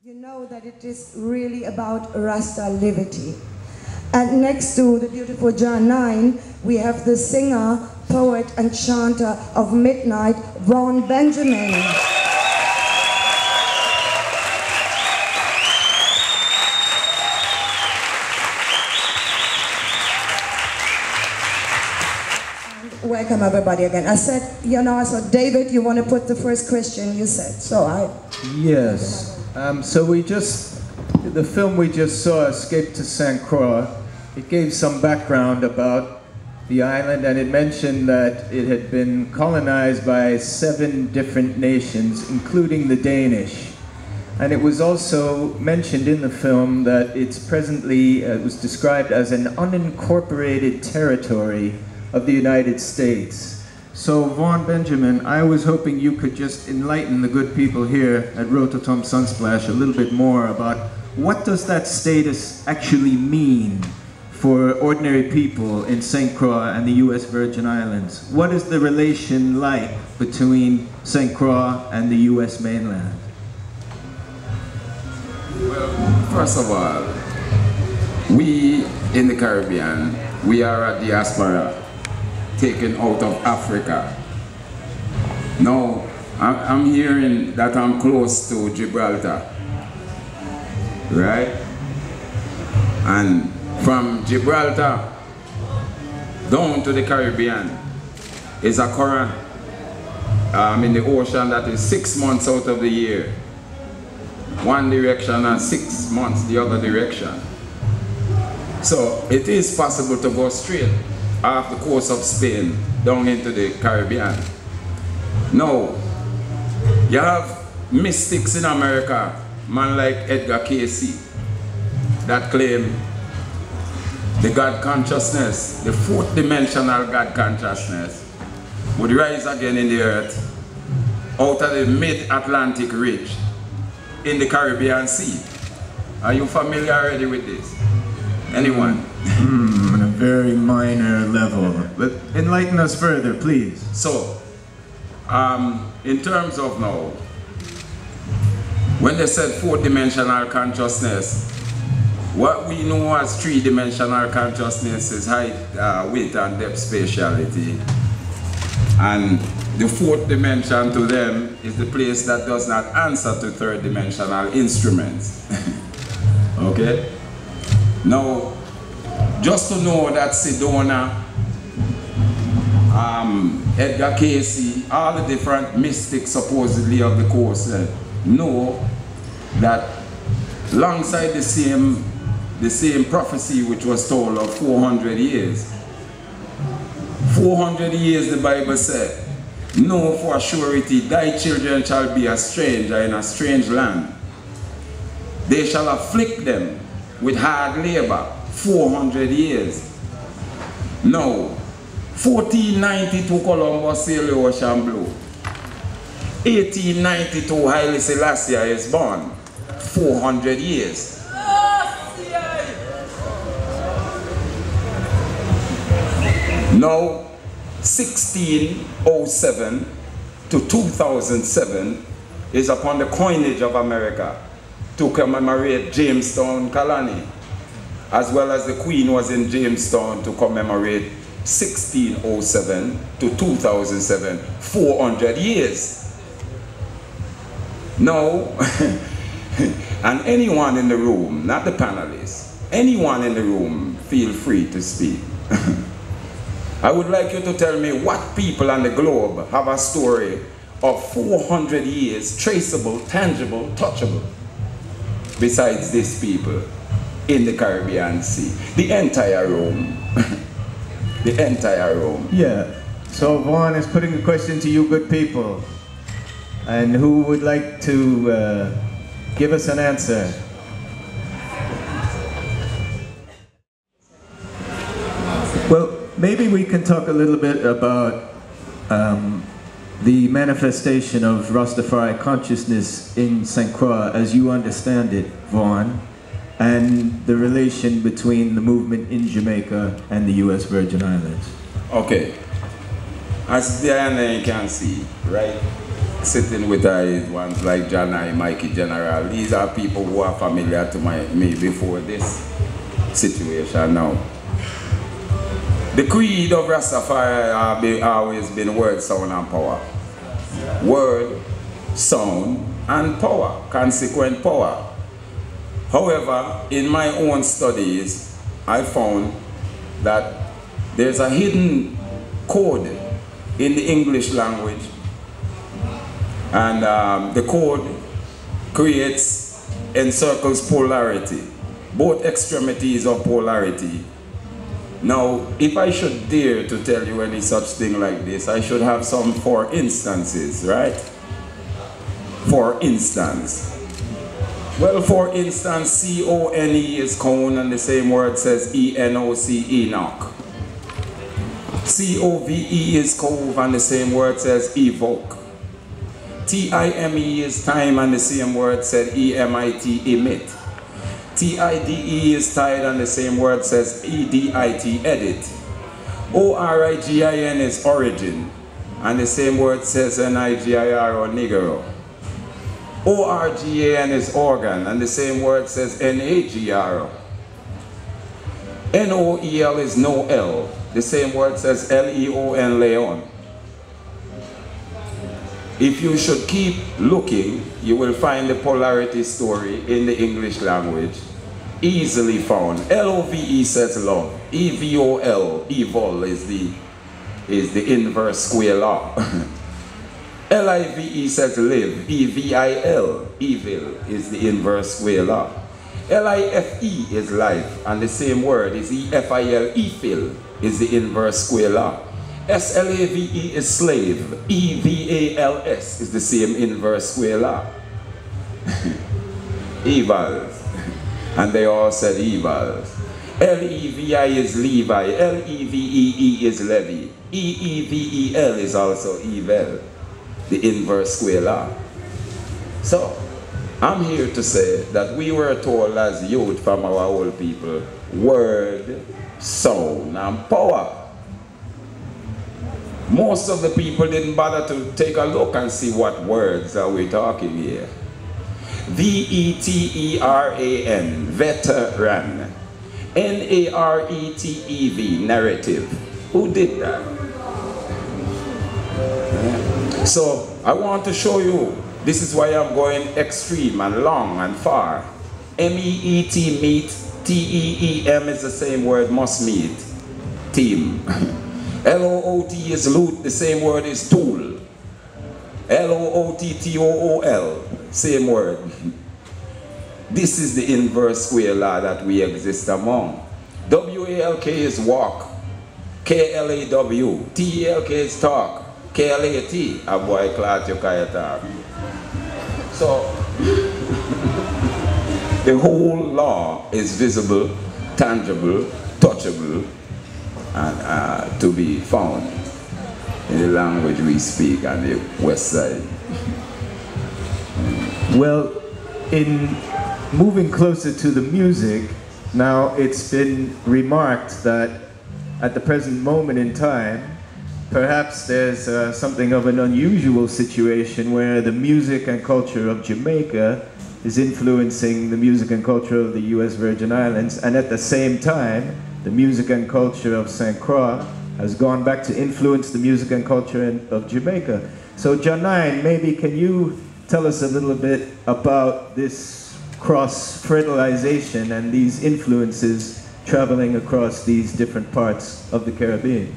you know that it is really about Rasta Livity. And next to the beautiful Jah9, we have the singer, poet, and chanter of Midnite, Vaughn Benjamin. Welcome everybody again. I said, David, you want to put the first question, you said. Yes. So the film we just saw, Escape to St. Croix, it gave some background about the island, and it mentioned that it had been colonized by 7 different nations, including the Danish. And it was also mentioned in the film that it's presently, it was described as an unincorporated territory of the United States. So Vaughn Benjamin, I was hoping you could just enlighten the good people here at Rototom Sunsplash a little bit more about what does that status actually mean for ordinary people in St. Croix and the US Virgin Islands? What is the relation like between St. Croix and the US mainland? Well, first of all, we in the Caribbean, we are a diaspora taken out of Africa. Now, I'm hearing that I'm close to Gibraltar, right? And from Gibraltar down to the Caribbean is a current in the ocean that is 6 months out of the year. One direction and 6 months the other direction. So it is possible to go straight off the coast of Spain down into the Caribbean. Now, you have mystics in America, man like Edgar Cayce, that claim the God consciousness, the 4th dimensional God consciousness, would rise again in the earth out of the mid-Atlantic ridge in the Caribbean Sea. Are you familiar already with this? Anyone? On a very minor level. But enlighten us further, please. So, in terms of now, when they said 4th-dimensional consciousness, what we know as 3-dimensional consciousness is height, width, and depth spatiality. And the 4th dimension to them is the place that does not answer to 3rd-dimensional instruments. Okay? Now, just to know that Sedona, Edgar Cayce, all the different mystics supposedly of the coast know that alongside the same prophecy which was told of 400 years. 400 years the Bible said, know for surety thy children shall be a stranger in a strange land. They shall afflict them with hard labor 400 years. Now, 1492 Columbus sailed the ocean blue. 1892 Haile Selassie is born. 400 years. Now, 1607 to 2007 is upon the coinage of America to commemorate Jamestown colony, as well as the Queen was in Jamestown to commemorate 1607 to 2007, 400 years. Now, and anyone in the room, not the panelists, anyone in the room, feel free to speak. I would like you to tell me what people on the globe have a story of 400 years, traceable, tangible, touchable, besides these people in the Caribbean Sea. The entire room. The entire room. Yeah. So Vaughn is putting a question to you good people. And who would like to give us an answer? Well, maybe we can talk a little bit about the manifestation of Rastafari consciousness in St. Croix as you understand it, Vaughn, and the relation between the movement in Jamaica and the US Virgin Islands. Okay. As Diana can see, right? sitting with ones like Jah9, Mikey General. These are people who are familiar to me before this situation now. The creed of Rastafari have always been word, sound, and power. Word, sound, and power, consequent power. However, in my own studies, I found that there's a hidden code in the English language, and the code encircles polarity, both extremities of polarity. Now, if I should dare to tell you any such thing like this, I should have some for instances, right? For instance. Well, for instance, C-O-N-E is cone, and the same word says E-N-O-C, Enoch. C-O-V-E is cove, and the same word says evoke. T-I-M-E is time, and the same word said E-M-I-T, emit. T-I-D-E is tide, and the same word says E-D-I-T, edit. O-R-I-G-I-N is origin, and the same word says N-I-G-I-R or nigero. O-R-G-A-N is organ, and the same word says N-A-G-R. N-O-E-L is no L, the same word says L-E-O-N, Leon. If you should keep looking, you will find the polarity story in the English language, easily found. L-O-V-E says love, E-V-O-L, evil is the inverse square law. L-I-V-E says live, E-V-I-L, evil is the inverse square law. L-I-F-E is life, and the same word is E-F-I-L, E-Phil is the inverse square law. S-L-A-V-E is slave, E-V-A-L-S is the same inverse square law. Evils, and they all said evils. L-E-V-I is Levi, L-E-V-E-E is Levi, E-E-V-E-L is also evil, the inverse square law. So, I'm here to say that we were told as youth from our old people, word, sound, and power. Most of the people didn't bother to take a look and see what words are we talking here. V-E-T-E-R-A-N, veteran. N-A-R-E-T-E-V, narrative. Who did that? So, I want to show you, this is why I'm going extreme and long and far. M-E-E-T, meet, T-E-E-M is the same word, must meet, team. L-O-O-T is loot, the same word is tool. L-O-O-T-T-O-O-L, same word. This is the inverse square law that we exist among. W-A-L-K is walk. K-L-A-W. T-E-L-K is talk. K-L-A-T, a boy clat you can't talk. So, the whole law is visible, tangible, touchable, and to be found in the language we speak on the west side. Well, in moving closer to the music, now it's been remarked that at the present moment in time, perhaps there's something of an unusual situation where the music and culture of Jamaica is influencing the music and culture of the US Virgin Islands, and at the same time, the music and culture of St. Croix has gone back to influence the music and culture of Jamaica. So Jah9, maybe can you tell us a little bit about this cross-fertilization and these influences traveling across these different parts of the Caribbean?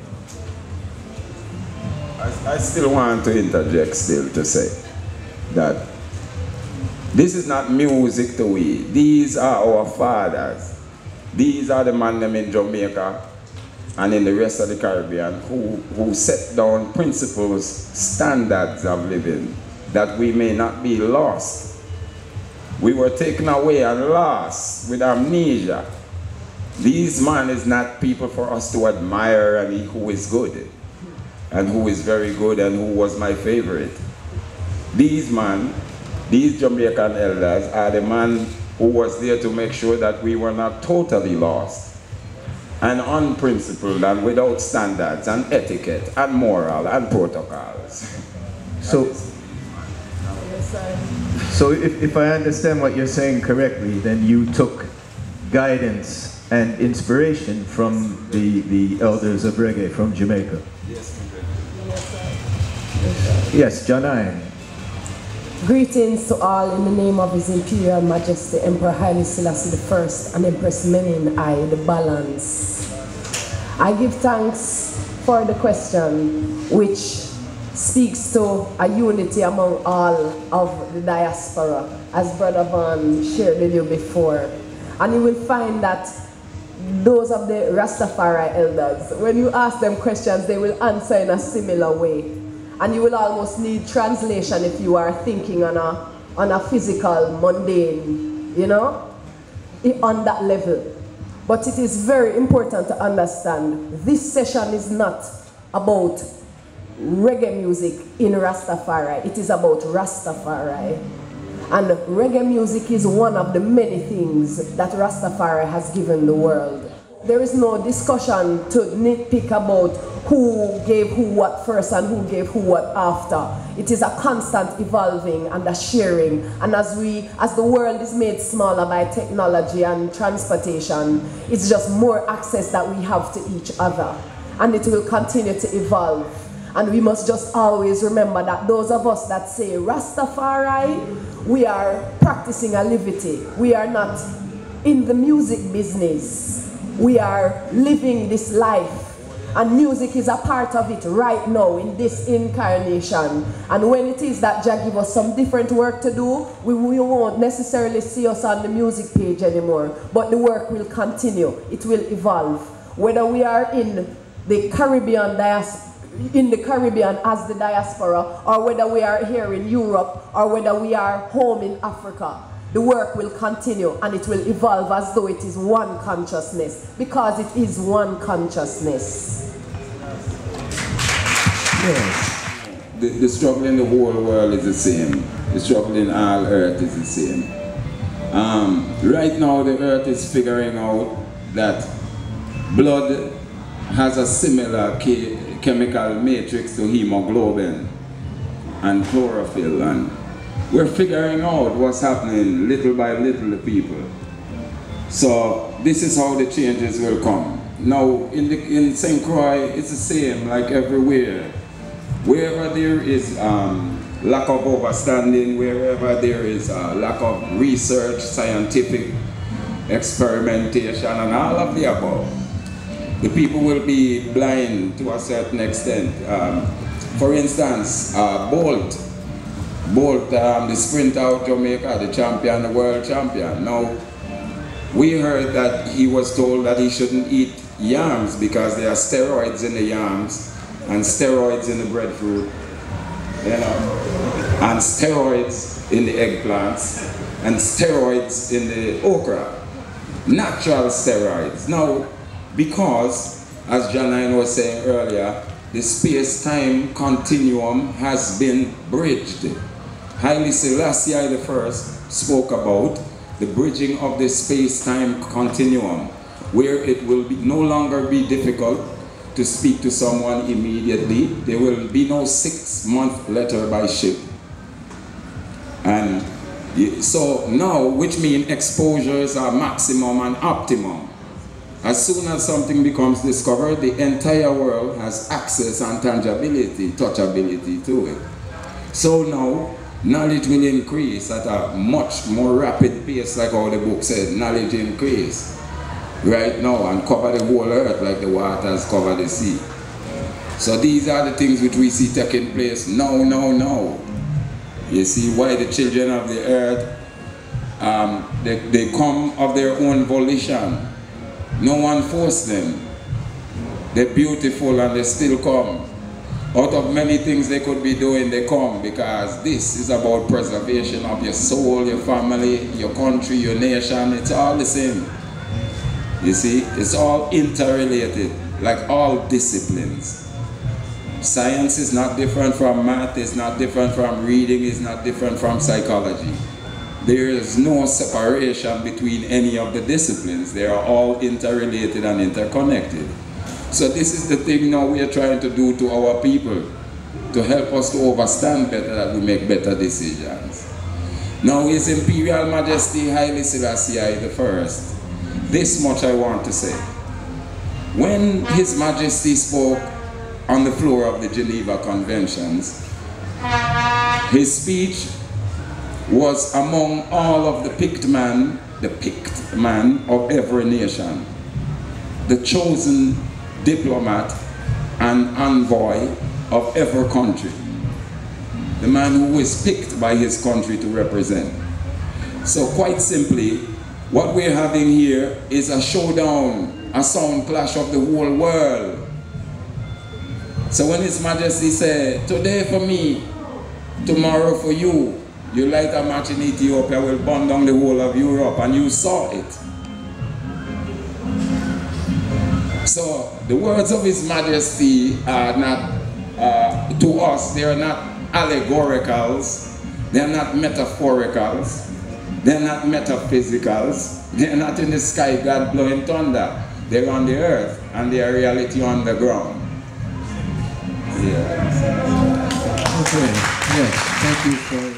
I still want to interject still to say that this is not music to we. These are our fathers. These are the men them in Jamaica and in the rest of the Caribbean who set down principles, standards of living, that we may not be lost. We were taken away and lost with amnesia. These men is not people for us to admire and who is good, and who is very good, and who was my favorite. These men, these Jamaican elders are the man who was there to make sure that we were not totally lost and unprincipled and without standards and etiquette and moral and protocols. So So if I understand what you're saying correctly, then you took guidance and inspiration from the elders of reggae from Jamaica. Yes, yes, Jah9. Greetings to all in the name of His Imperial Majesty Emperor Haile Selassie I and Empress Menen I, the balance. I give thanks for the question, which speaks to a unity among all of the diaspora, as Brother Vaughn shared with you before. And you will find that those of the Rastafari elders, when you ask them questions, they will answer in a similar way. And you will almost need translation if you are thinking on a physical, mundane, you know, on that level. But it is very important to understand this session is not about reggae music in Rastafari. It is about Rastafari. And reggae music is one of the many things that Rastafari has given the world. There is no discussion to nitpick about who gave who what first and who gave who what after. It is a constant evolving and a sharing. And as the world is made smaller by technology and transportation, it's just more access that we have to each other. And it will continue to evolve. And we must just always remember that those of us that say Rastafari, we are practicing a livity. We are not in the music business. We are living this life. And music is a part of it right now in this incarnation. And when it is that Jah give us some different work to do, we won't necessarily see us on the music page anymore. But the work will continue. It will evolve. Whether we are in the Caribbean as the diaspora, or whether we are here in Europe, or whether we are home in Africa, the work will continue and it will evolve as though it is one consciousness, because it is one consciousness. Yes. The struggle in the whole world is the same. The struggle in all earth is the same. Right now the earth is figuring out that blood has a similar chemical matrix to hemoglobin and chlorophyll, and we're figuring out what's happening little by little to people. So this is how the changes will come. Now in St. Croix, it's the same like everywhere. Wherever there is lack of understanding, wherever there is lack of research, scientific experimentation and all of the above, the people will be blind to a certain extent. For instance, Bolt, the sprinter out of Jamaica, the champion, the world champion. Now, we heard that he was told that he shouldn't eat yams because there are steroids in the yams and steroids in the breadfruit, you know, and steroids in the eggplants and steroids in the okra. Natural steroids. Now, because, as Jah9 was saying earlier, the space-time continuum has been bridged. Haile Selassie I spoke about the bridging of the space-time continuum, where it will no longer be difficult to speak to someone immediately. There will be no 6-month letter by ship. And so now, which means exposures are maximum and optimum. As soon as something becomes discovered, the entire world has access and tangibility, touchability to it. So now, knowledge will increase at a much more rapid pace, like how the book said, knowledge increase right now and cover the whole earth like the waters cover the sea. So these are the things which we see taking place now. You see why the children of the earth, they come of their own volition. No one forced them. They're beautiful and they still come. Out of many things they could be doing, they come, because this is about preservation of your soul, your family, your country, your nation. It's all the same. You see, it's all interrelated, like all disciplines. Science is not different from math, it's not different from reading, it's not different from psychology. There is no separation between any of the disciplines. They are all interrelated and interconnected. So this is the thing now we are trying to do to our people, to help us to understand better, that we make better decisions. Now His Imperial Majesty Haile Selassie I. This much I want to say. When His Majesty spoke on the floor of the Geneva Conventions, his speech was among all of the picked man of every nation, the chosen diplomat and envoy of every country, the man who is picked by his country to represent. So quite simply, what we're having here is a showdown, a sound clash of the whole world. So when His Majesty said, today for me, tomorrow for you, you light a match in Ethiopia will burn down the whole of Europe, and you saw it. So the words of His Majesty are not, to us, they are not allegoricals, they are not metaphoricals, they are not metaphysicals, they are not in the sky God blowing thunder, they are on the earth, and they are reality on the ground. Yeah. Okay, yes, thank you for